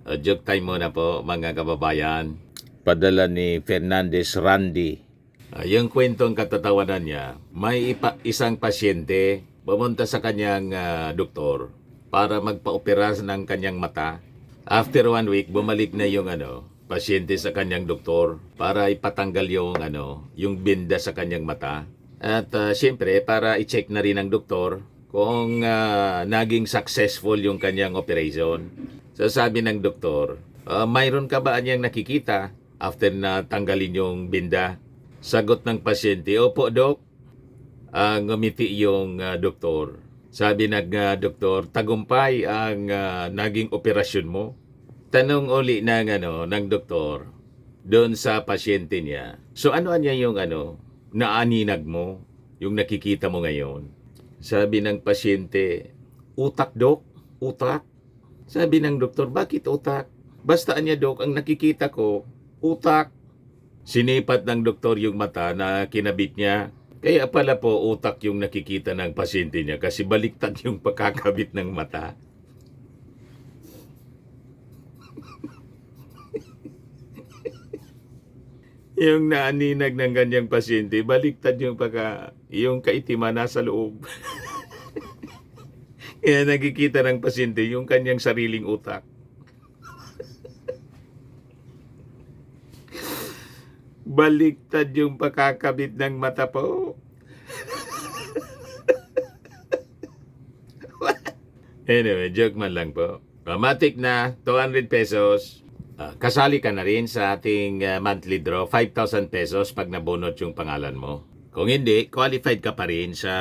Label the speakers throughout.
Speaker 1: Joke time muna po mga kababayan. Padala ni Fernandez Randy. Yung kwentong katatawanan niya, may isang pasyente pumunta sa kanyang doktor para magpa-opera ng kanyang mata. After 1 week, bumalik na yung pasyente sa kanyang doktor para ipatanggal yung binda sa kanyang mata. At siyempre, para i-check na rin ng doktor kung naging successful yung kanyang operation. So sabi ng doktor, mayroon ka ba niyang nakikita after na tanggalin yung binda? Sagot ng pasyente, opo dok. Ngumiti yung doktor. Sabi ng doktor, tagumpay ang naging operasyon mo. Tanong uli ng doktor doon sa pasyente niya. So ano niya yung naaninag mo, yung nakikita mo ngayon? Sabi ng pasyente, utak dok, utak. Sabi ng doktor, bakit utak? Basta niya dok, ang nakikita ko, utak. Sinipat ng doktor yung mata na kinabit niya. Kaya pala po utak yung nakikita ng pasyente niya kasi baliktad yung pagkakabit ng mata. Yung naaninag ng ganyang pasyente, baliktad yung yung kaitiman nasa loob. Kaya nakikita ng pasyente yung kanyang sariling utak. Baliktad yung pagkakabit ng mata po. Anyway, joke man lang po. Matik na, 200 pesos. Kasali ka na rin sa ating monthly draw, 5,000 pesos pag nabunot yung pangalan mo. Kung hindi, qualified ka pa rin sa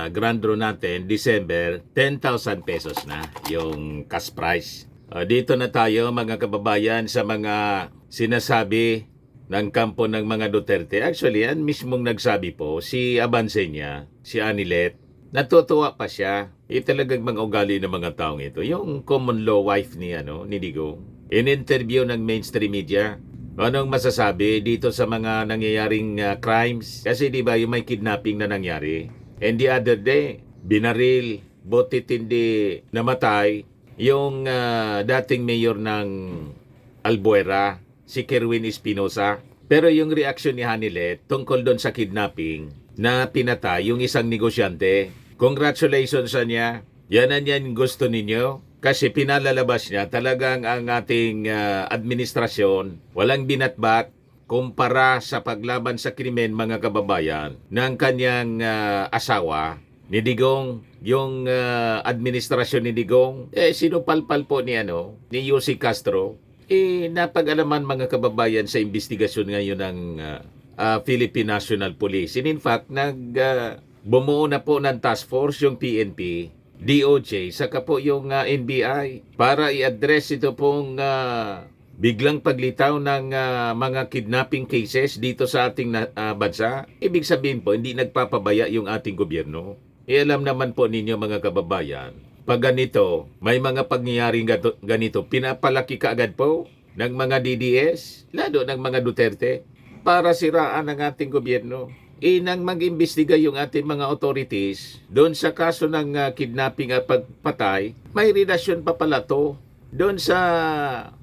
Speaker 1: grand draw natin, December, 10,000 pesos na yung cash prize. Dito na tayo mga kababayan sa mga sinasabi ng kampo ng mga Duterte. Actually, yan mismong nagsabi po, si Abansenya, si Anilet, natutuwa pa siya. Talagang mga ugali ng mga taong ito. Yung common law wife ni Digong. In-interview ng mainstream media, anong masasabi dito sa mga nangyayaring crimes? Kasi di ba yung may kidnapping na nangyari? And the other day, binaril, butit hindi namatay, yung dating mayor ng Albuera, si Kerwin Espinosa. Pero yung reaksyon ni Hanilet tungkol doon sa kidnapping na pinatay yung isang negosyante, congratulations sa niya. Yan gusto ninyo. Kasi pinalalabas niya talagang ang ating administrasyon walang binatbat kumpara sa paglaban sa krimen mga kababayan ng kanyang asawa ni Digong, yung administrasyon ni Digong, sinupalpal po ni Yussi Castro. Napag-alaman mga kababayan sa investigasyon ngayon ng Philippine National Police. And in fact, bumuo na po ng task force yung PNP, DOJ, saka po yung NBI para i-address ito pong biglang paglitaw ng mga kidnapping cases dito sa ating bansa. Ibig sabihin po, hindi nagpapabaya yung ating gobyerno. Alam naman po ninyo mga kababayan, pag ganito, may mga pangyayaring ganito, pinapalaki kaagad po ng mga DDS, lalo ng mga Duterte, para siraan ang ating gobyerno. Nang mag-imbestiga yung ating mga authorities doon sa kaso ng kidnapping at pagpatay, may relasyon pa pala to doon sa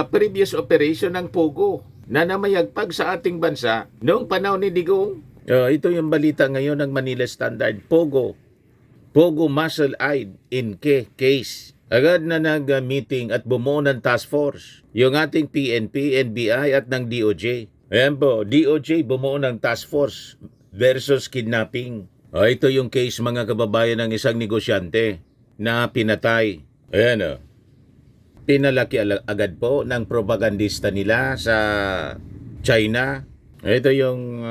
Speaker 1: previous operation ng Pogo na namayagpag sa ating bansa noong panahon ni Digong. Ito yung balita ngayon ng Manila Standard. Pogo Muscle Aid Inque case. Agad na nag-meeting at bumuo ng task force yung ating PNP, NBI at ng DOJ. Ayan po, DOJ bumuo ng task force versus kidnapping. Ito yung case mga kababayan ng isang negosyante na pinatay. Ayan pinalaki agad po ng propagandista nila sa China. Ito yung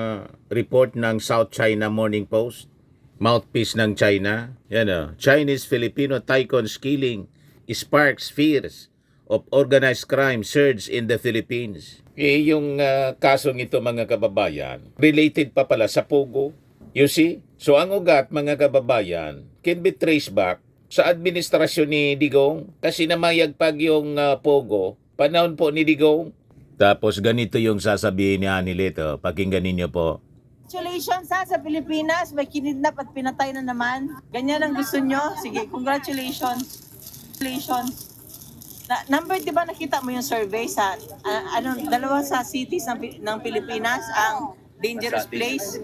Speaker 1: report ng South China Morning Post, mouthpiece ng China. Yan Chinese-Filipino tycoons killing sparks fears of organized crime surge in the Philippines. Yung kasong ito mga kababayan, related pa pala sa Pogo. You see? So ang ugat mga kababayan can be traced back sa administrasyon ni Digong kasi namayagpag yung Pogo, panahon po ni Digong. Tapos ganito yung sasabihin ni Anilet, pakinggan ninyo po.
Speaker 2: Congratulations sa Pilipinas, may kinidnap at pinatay na naman. Ganyan ang gusto nyo? Sige, congratulations. Congratulations. Number, di ba nakita mo yung survey sa, dalawa sa cities ng Pilipinas, ang dangerous place?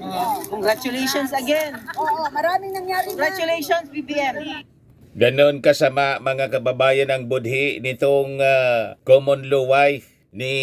Speaker 2: Congratulations again.
Speaker 3: Oo, maraming nangyari na.
Speaker 2: Congratulations, BBM.
Speaker 1: Ganon kasama mga kababayan ang budhi nitong common law wife ni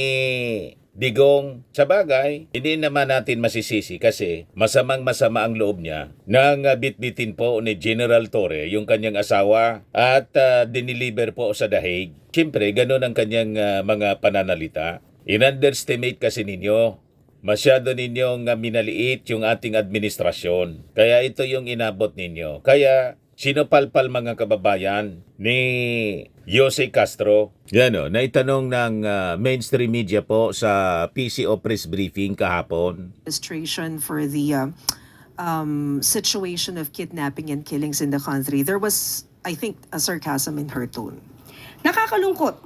Speaker 1: Digong. Sa bagay, hindi naman natin masisisi kasi masamang-masama ang loob niya nang bitbitin po ni General Torre yung kanyang asawa at diniliver po sa dahig. Siyempre, ganon ang kanyang mga pananalita. In-underestimate kasi ninyo. Masyado ninyong minaliit yung ating administrasyon. Kaya ito yung inabot ninyo. Kaya sinupalpal mga kababayan ni Jose Castro. Yan o, naitanong ng mainstream media po sa PCO press briefing kahapon.
Speaker 4: Administration for the situation of kidnapping and killings in the country, there was, I think, a sarcasm in her tone.
Speaker 3: Nakakalungkot.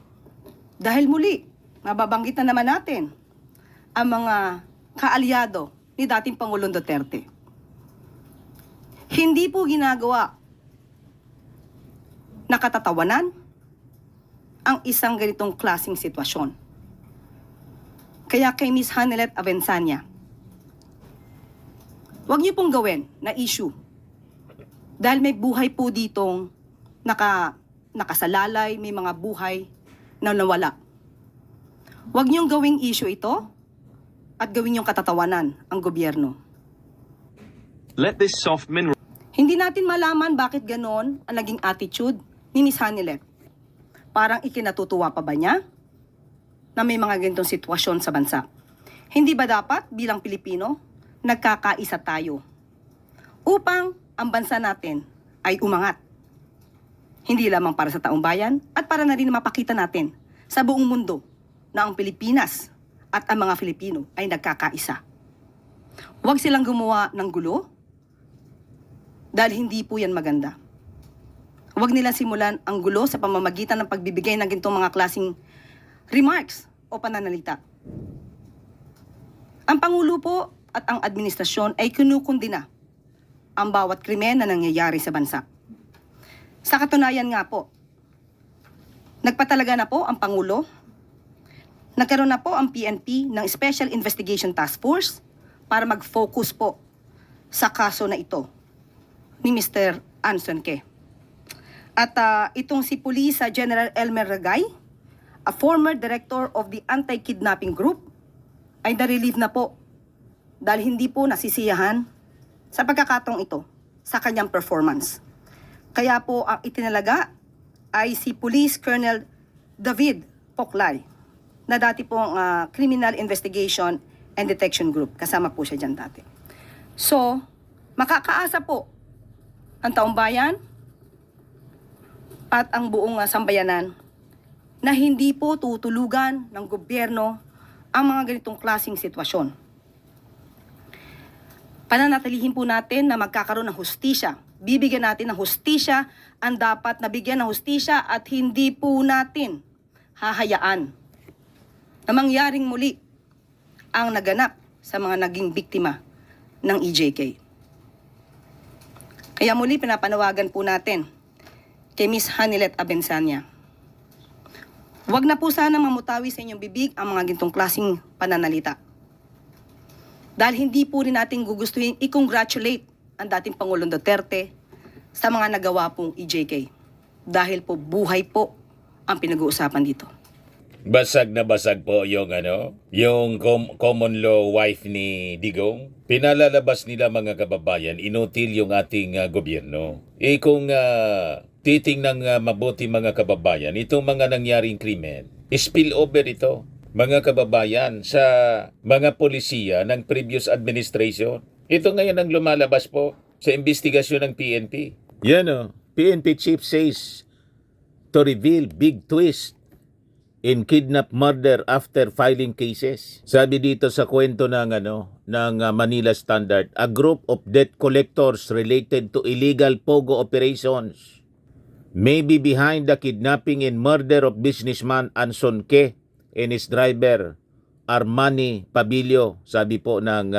Speaker 3: Dahil muli, mababanggit na naman natin ang mga kaalyado ni dating Pangulong Duterte. Hindi po ginagawa nakatatawanan ang isang ganitong klaseng sitwasyon. Kaya kay Miss Hanelet Avensanya, huwag niyo pong gawin na issue. Dahil may buhay po ditong nakasalalay, may mga buhay na nawala. Huwag niyong gawing issue ito at gawin niyong katatawanan ang gobyerno.
Speaker 5: Let this soft mineral
Speaker 3: Hindi natin malaman bakit ganon ang naging attitude ni Miss Hanelet. Parang ikinatutuwa pa ba niya na may mga ganitong sitwasyon sa bansa? Hindi ba dapat bilang Pilipino, nagkakaisa tayo upang ang bansa natin ay umangat? Hindi lamang para sa taong bayan at para na rin mapakita natin sa buong mundo na ang Pilipinas at ang mga Filipino ay nagkakaisa. Huwag silang gumawa ng gulo dahil hindi po yan maganda. Huwag nila simulan ang gulo sa pamamagitan ng pagbibigay ng ganitong mga klaseng remarks o pananalita. Ang Pangulo po at ang administrasyon ay kinukundina ang bawat krimen na nangyayari sa bansa. Sa katunayan nga po, nagpatalaga na po ang Pangulo, nagkaroon na po ang PNP ng Special Investigation Task Force para mag-focus po sa kaso na ito ni Mr. Anson Ke. At itong si Police General Elmer Ragay, a former director of the Anti-Kidnapping Group, ay na-relieve na po dahil hindi po nasisiyahan sa pagkakataong ito sa kanyang performance. Kaya po ang itinalaga ay si Police Colonel David Poklay, na dati pong Criminal Investigation and Detection Group. Kasama po siya dyan dati. So, makakaasa po ang taong bayan at ang buong sambayanan na hindi po tutulugan ng gobyerno ang mga ganitong klaseng sitwasyon. Pananatilihin po natin na magkakaroon ng hustisya. Bibigyan natin ng hustisya ang dapat nabigyan ng hustisya at hindi po natin hahayaan na mangyaring muli ang naganap sa mga naging biktima ng EJK. Kaya muli pinapanawagan po natin kay Miss Hanelet Avensanya, huwag na po sana mamutawi sa inyong bibig ang mga gintong klaseng pananalita. Dahil hindi po rin natin gugustuhin i-congratulate ang dating Pangulong Duterte sa mga nagawa pong EJK. Dahil po buhay po ang pinag-uusapan dito.
Speaker 1: Basag na basag po yung yung common law wife ni Digong. Pinalalabas nila mga kababayan, inutil yung ating gobyerno. Kung titingnan mabuti mga kababayan, itong mga nangyaring krimen, spillover ito, mga kababayan, sa mga polisiya ng previous administration. Ito ngayon ang lumalabas po sa investigasyon ng PNP. Yan PNP chief says to reveal big twist in kidnap murder after filing cases. Sabi dito sa kwento ng Manila Standard, a group of debt collectors related to illegal pogo operations may be behind the kidnapping and murder of businessman Anson Ke and his driver Armani Pabilio, sabi po ng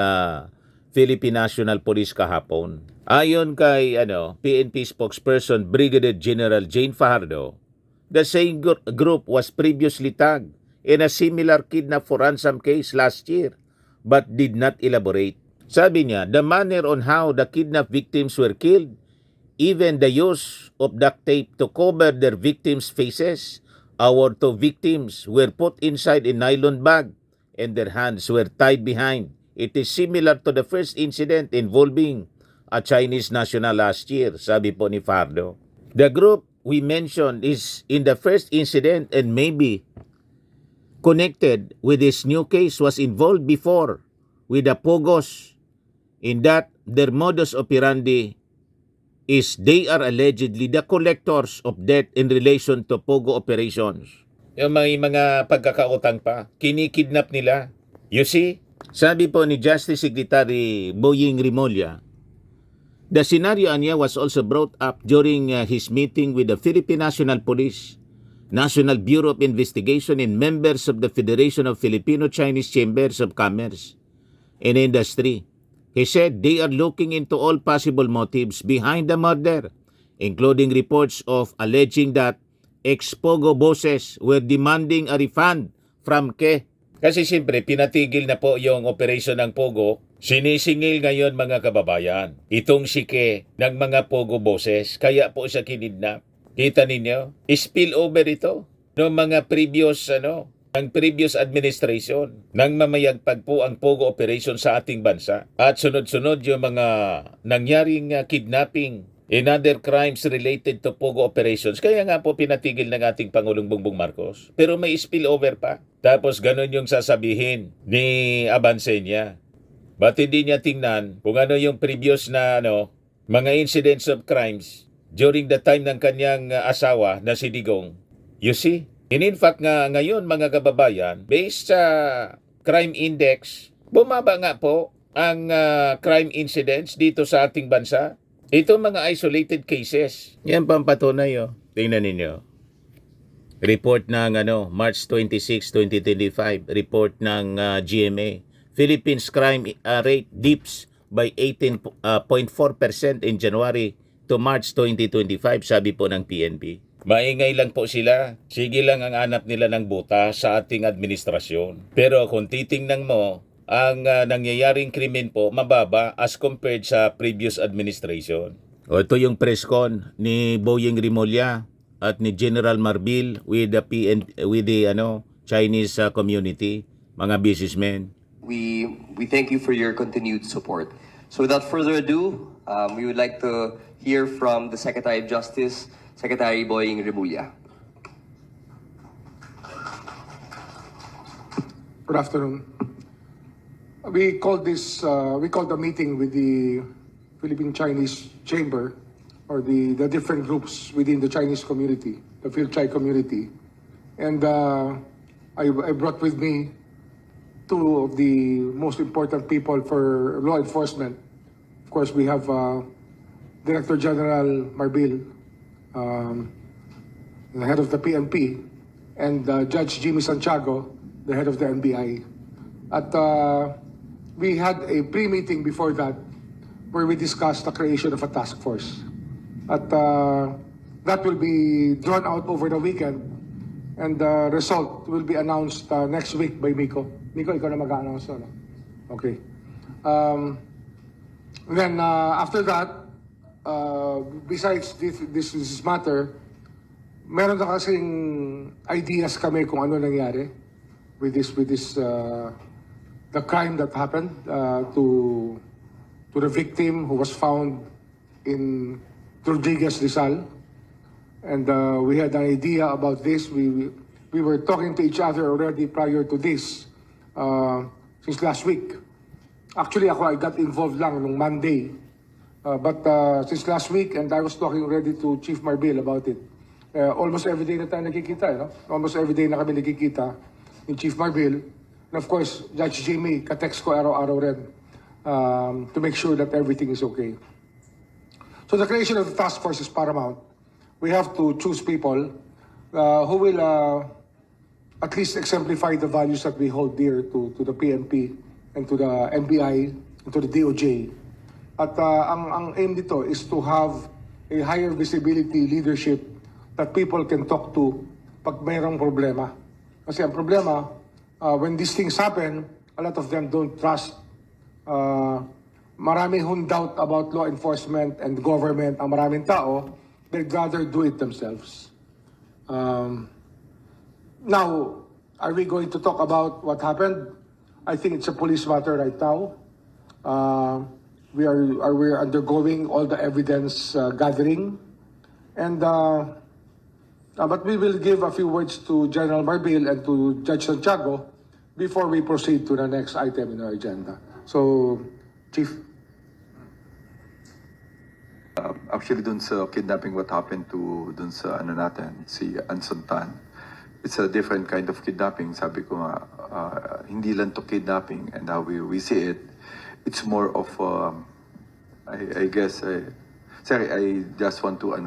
Speaker 1: Philippine National Police kahapon. Ayon kay PNP spokesperson Brigadier General Jane Fajardo, The same group was previously tagged in a similar kidnap for ransom case last year but did not elaborate. Sabi niya, the manner on how the kidnapped victims were killed, even the use of duct tape to cover their victims' faces, our two victims were put inside a nylon bag and their hands were tied behind. It is similar to the first incident involving a Chinese national last year, sabi po ni Fardo. The group we mentioned is in the first incident and maybe connected with this new case was involved before with the Pogos, in that their modus operandi is they are allegedly the collectors of debt in relation to Pogo operations. Yung may mga pagkakautang pa, kinikidnap nila. You see, sabi po ni Justice Secretary Boying Rimulya, the scenario niya was also brought up during his meeting with the Philippine National Police, National Bureau of Investigation, and members of the Federation of Filipino-Chinese Chambers of Commerce and Industry. He said they are looking into all possible motives behind the murder, including reports of alleging that ex-Pogo bosses were demanding a refund from Ke. Kasi siyempre, pinatigil na po yung operasyon ng Pogo. Sinisingil ngayon mga kababayan, itong si Ke ng mga Pogo bosses, kaya po siya kinidnap. Kita ninyo? Spillover ito ng mga previous administration nang mamayagpag po ang Pogo operation sa ating bansa. At sunod-sunod yung mga nangyaring kidnapping and other crimes related to Pogo operations. Kaya nga po pinatigil ng ating Pangulong Bongbong Marcos. Pero may spillover pa. Tapos ganun yung sasabihin ni Abansenya. Ba't hindi niya tingnan kung ano yung previous na mga incidents of crimes during the time ng kanyang asawa na si Digong? You see? And in fact nga ngayon mga kababayan, based sa crime index, bumaba nga po ang crime incidents dito sa ating bansa. Ito mga isolated cases. Yan pampatunay Tingnan ninyo. Report ng March 26, 2025, report ng GMA. Philippines crime rate dips by 18.4% in January to March 2025, sabi po ng PNP. Maingay lang po sila. Sige lang ang hanap nila ng buta sa ating administrasyon. Pero kung titingnan mo, ang nangyayaring krimen po mababa as compared sa previous administration. Ito yung press con ni Boying Rimulya at ni General Marbil with the Chinese community, mga businessmen.
Speaker 6: We thank you for your continued support. So without further ado, we would like to hear from the Secretary of Justice, Secretary Boying Rimulya.
Speaker 7: Good afternoon. We called the meeting with the Philippine Chinese Chamber, or the different groups within the Chinese community, the Phil-Chi community. And I brought with me two of the most important people for law enforcement. Of course, we have Director General Marbil, the head of the PNP, and Judge Jimmy Santiago, the head of the NBI. At we had a pre-meeting before that where we discussed the creation of a task force. At that will be drawn out over the weekend, and the result will be announced next week by Miko. Miko, ikaw na mag-announce, no? Okay. Then after that, besides this matter, meron na kasing ideas kami kung ano nangyari with this the crime that happened to the victim who was found in Rodriguez Rizal. And we had an idea about this. We were talking to each other already prior to this since last week. Actually, I got involved lang nung Monday. But since last week, and I was talking already to Chief Marbil about it. Almost every day na tayo nagkikita, Almost every day na kami nagkikita ni Chief Marbil. And of course, Judge Jimmy, ka-text ko araw-araw rin to make sure that everything is okay. So the creation of the task force is paramount. We have to choose people who will at least exemplify the values that we hold dear to the PNP and to the NBI and to the DOJ. At ang aim dito is to have a higher visibility leadership that people can talk to pag mayroong problema. Kasi ang problema, when these things happen, a lot of them don't trust. Marami hong doubt about law enforcement and government. Ang maraming tao, they'd rather do it themselves. Now, are we going to talk about what happened? I think it's a police matter right now. We're undergoing all the evidence gathering, and but we will give a few words to General Marbil and to Judge Santiago before we proceed to the next item in our agenda. So, Chief.
Speaker 8: Actually, dun sa kidnapping, what happened to dun sa ano natin, si Anson Tan, it's a different kind of kidnapping. Sabi ko nga, hindi lang to kidnapping, and how we see it, it's more of, I guess, sorry, I just want to,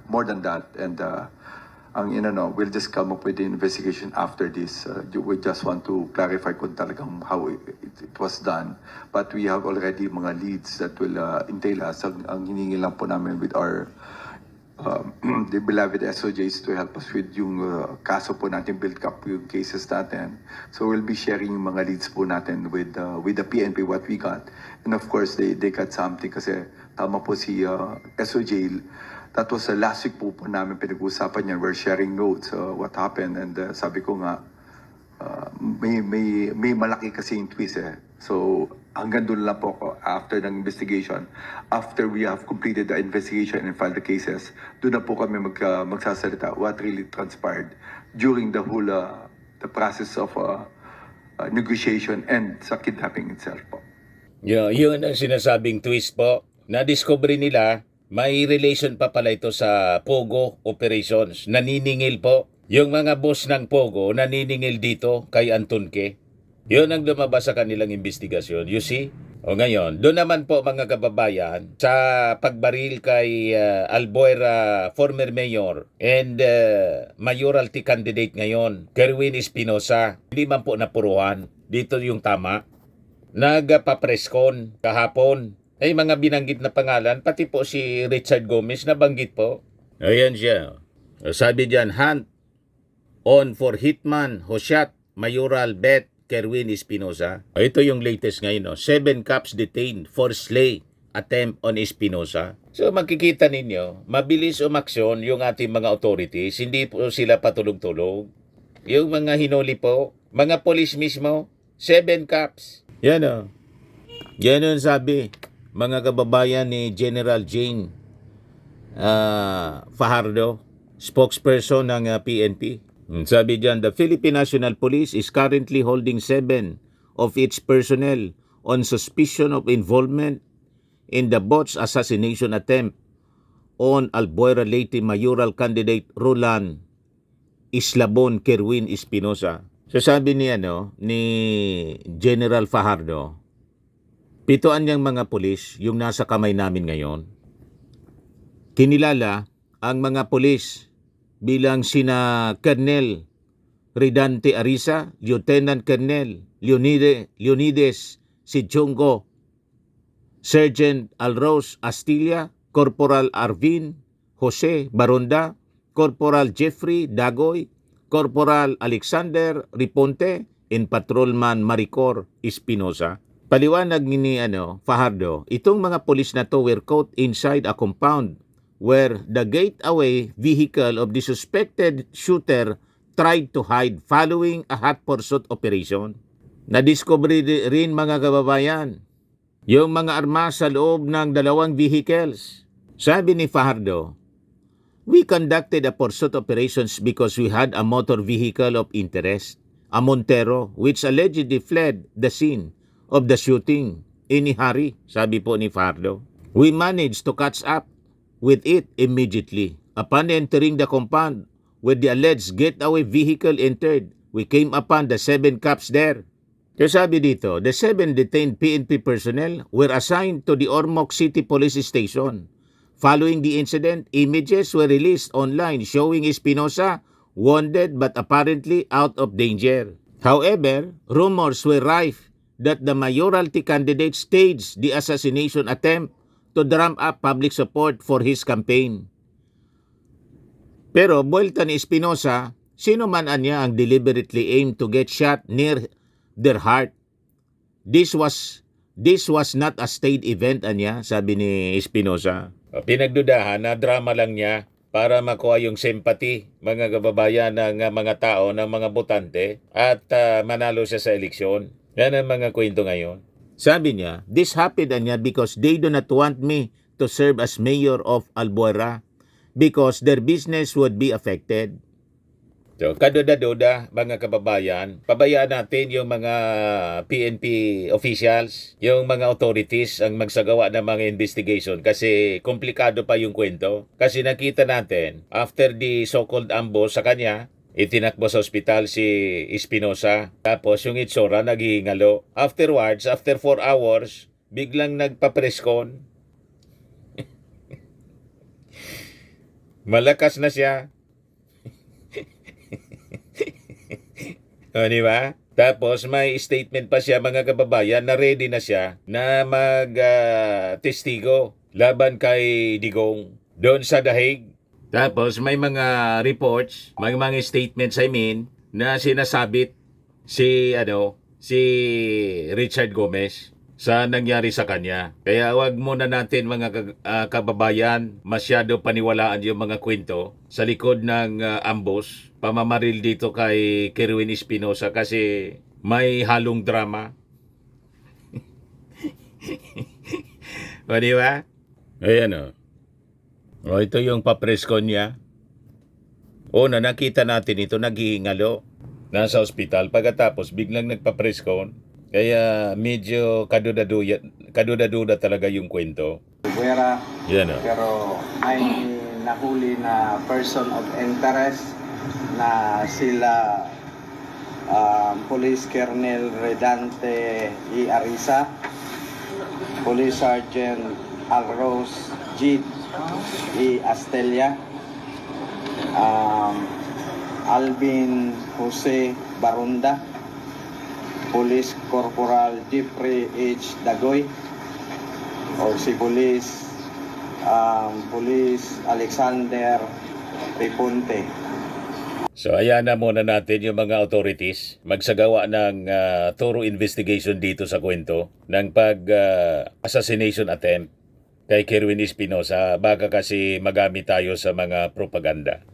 Speaker 8: more than that, and we'll just come up with the investigation after this. We just want to clarify kung talagang how it was done. But we have already mga leads that will entail us. Ang hiningi lang po namin with our the beloved SOJs to help us with yung kaso po natin, build up yung cases natin. So we'll be sharing yung mga leads po natin with the PNP, what we got. And of course, they got something kasi tama po si SOJ. That was last week po namin pinag-uusapan niya. We're sharing notes, what happened. And sabi ko nga, may malaki kasi yung twist eh. So hanggang doon lang po ako after ng investigation. After we have completed the investigation and filed the cases, doon na po kami magsasalita what really transpired during the whole the process of negotiation and sa kidnapping itself po.
Speaker 1: Yun ang sinasabing twist po. Na-discover nila, may relation pa pala ito sa Pogo operations. Naniningil po. Yung mga boss ng Pogo, naniningil dito kay Antonque. Yun ang lumabas sa kanilang investigasyon. You see? O ngayon, doon naman po mga kababayan, sa pagbaril kay Albuera, former mayor, and mayoralty candidate ngayon, Kerwin Espinosa. Hindi man po napuruhan. Dito yung tama. Nagpa-presscon kahapon. Ay mga binanggit na pangalan, pati po si Richard Gomez nabanggit po. Ayan siya. Sabi diyan, hunt on for hitman who shot mayoral bet Kerwin Espinosa. Ito yung latest ngayon. 7 cops detained for slay attempt on Espinosa. So makikita ninyo, mabilis umaksyon yung ating mga authorities. Hindi po sila patulog-tulog. Yung mga hinuli po, mga police mismo, 7 cops. Yan o. Yan ang sabi. Mga kababayan ni General Jane Fajardo, spokesperson ng PNP. Sabi diyan, the Philippine National Police is currently holding 7 of its personnel on suspicion of involvement in the botched assassination attempt on Albuera Leyte mayoral candidate Roland Islabon Kerwin Espinosa. So sabi ni General Fajardo, 7 niyang mga pulis yung nasa kamay namin ngayon. Kinilala ang mga pulis bilang sina Colonel Ridante Arisa, Lieutenant Colonel Leonides Sichongo, Sergeant Alros Astilla, Corporal Arvin Jose Baronda, Corporal Jeffrey Dagoy, Corporal Alexander Riponte, and Patrolman Maricor Espinosa. Paliwanag ni Fajardo, itong mga pulis na to were caught inside a compound where the getaway vehicle of the suspected shooter tried to hide following a hot pursuit operation. Nadiscover rin mga kababayan, yung mga armas sa loob ng 2 vehicles. Sabi ni Fajardo, we conducted a pursuit operations because we had a motor vehicle of interest, a Montero, which allegedly fled the scene of the shooting in Ihari, sabi po ni Fajardo. We managed to catch up with it immediately. Upon entering the compound where the alleged getaway vehicle entered, we came upon the 7 cops there. Kaya sabi dito, the 7 detained PNP personnel were assigned to the Ormoc City Police Station. Following the incident, images were released online showing Espinosa wounded but apparently out of danger. However, rumors were rife that the mayoralty candidate staged the assassination attempt to drum up public support for his campaign. Pero buwelta ni Espinosa, sino man anya ang deliberately aimed to get shot near their heart. This was not a state event anya, sabi ni Espinosa. Pinagdudahan na drama lang niya para makuha yung sympathy mga kababayan ng mga tao, ng mga botante at manalo siya sa eleksyon. Yan ang mga kwento ngayon. Sabi niya, this happened anya because they do not want me to serve as mayor of Albuera because their business would be affected. So, kaduda-duda, mga kababayan, pabayaan natin yung mga PNP officials, yung mga authorities ang magsagawa ng mga investigation kasi komplikado pa yung kwento. Kasi nakita natin, after the so-called ambush sa kanya, itinakbo sa ospital si Espinosa. Tapos yung itsura naghihingalo. Afterwards, after 4 hours, biglang nagpa-presscon. Malakas na siya. O, di ba? Tapos may statement pa siya mga kababayan na ready na siya na mag-testigo laban kay Digong doon sa Dahig. Tapos may mga reports, may mga statements na sinasabit si Richard Gomez sa nangyari sa kanya. Kaya wag muna natin mga kababayan masyado paniwalaan yung mga kwento sa likod ng ambush, pamamaril dito kay Kerwin Espinosa kasi may halong drama. O, di ba? Ayan o. O, ito yung papreskon niya. O, nakita natin ito, naghihingalo. Nasa ospital. Pagkatapos, biglang nagpapreskon. Kaya medyo kaduda-duda talaga yung kwento.
Speaker 9: Buwera,
Speaker 1: Yan o.
Speaker 9: pero may nahuli na person of interest na sila Police Colonel Redante E. Arisa, Police Sergeant Alros G. E. Astella, Alvin Jose Barunda, Police Corporal Jeffrey H. Dagoy, o si Police Alexander Riponte.
Speaker 1: So ayan na muna natin yung mga authorities magsagawa ng thorough investigation dito sa kwento ng assassination attempt kay Kerwin Espinosa. Baka kasi magamit tayo sa mga propaganda.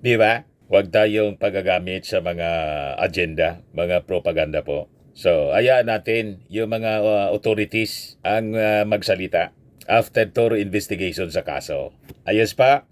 Speaker 1: Di ba? Huwag tayong pagagamit sa mga agenda, mga propaganda po. So, hayaan natin yung mga authorities ang magsalita after thorough investigation sa kaso. Ayos pa?